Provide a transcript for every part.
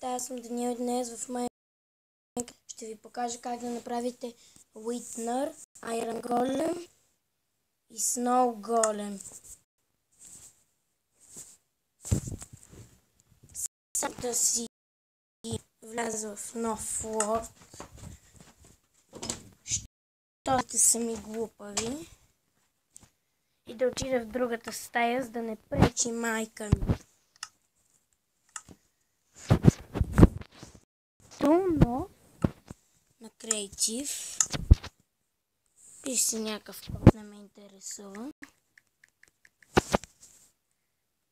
Здравейте, аз съм Даниел и днес в Minecraft ще ви покажа как да направите Wither, Iron Golem и Snow Golem. Сега да си вляза в нов Word. Щото са ми глупави. И да отида в другата стая, за да не пречи майка ми. Но на креатив пише си някакъв код, не ме интересува.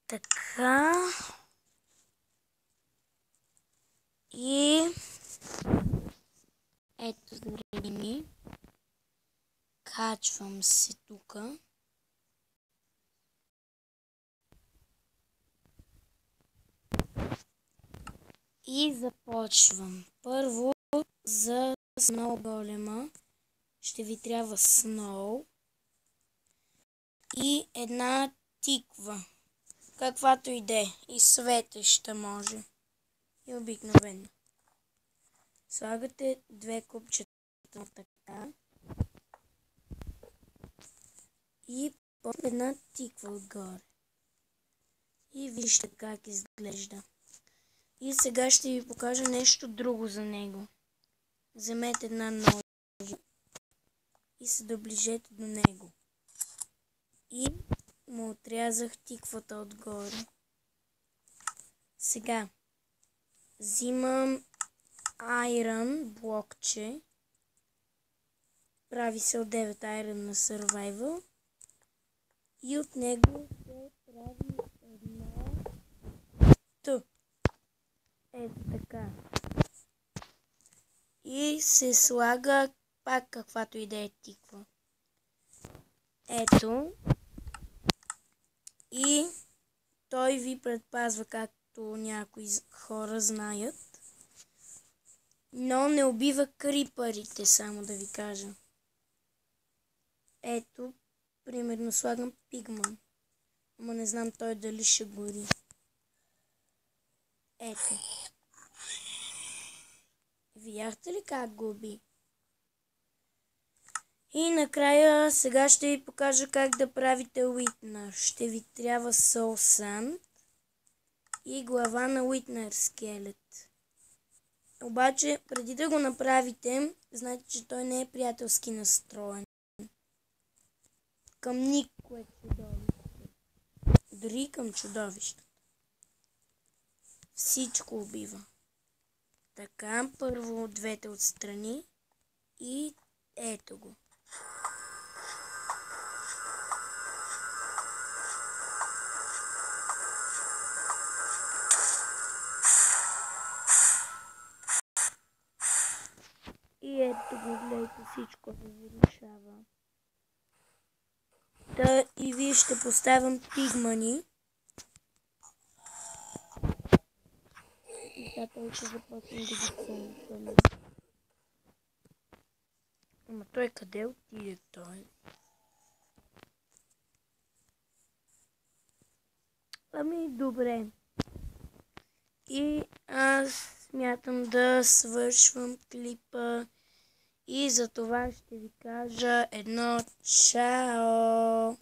Така. И ето заради ми. Качвам се тука. И започвам. Първо за Snow Голема ще ви трябва Snow и една тиква. Каквато иде. И светеща може. И обикновено. Слагате две купчета така. И по една тиква отгоре. И вижте как изглежда. И сега ще ви покажа нещо друго за него. Вземете една ножа и се доближете до него. И му отрязах тиквата отгоре. Сега взимам Iron блокче. Прави се от 9 Iron на Survival. И от него се прави едно Т. Ето така. И се слага пак каквато и да е тиква. Ето. И той ви предпазва, както някои хора знаят. Но не убива крипърите, само да ви кажа. Ето, примерно слагам пигман. Ама не знам той дали ще гори. Ето. Видяхте ли как го уби? И накрая сега ще ви покажа как да правите Wither. Ще ви трябва Soul Sand и глава на Wither скелет. Обаче, преди да го направите, знаете, че той не е приятелски настроен. Към никое чудовище. Дори към чудовищата. Всичко убива. Така, първо двете отстрани и ето го. И ето го, гледайте, всичко се разрушава. Та и вие ще поставям пигмани. И сега той ще започне да ги цъмва. Ама той къде отиде той? Ами добре. И аз смятам да свършвам клипа. И за това ще ви кажа едно чао!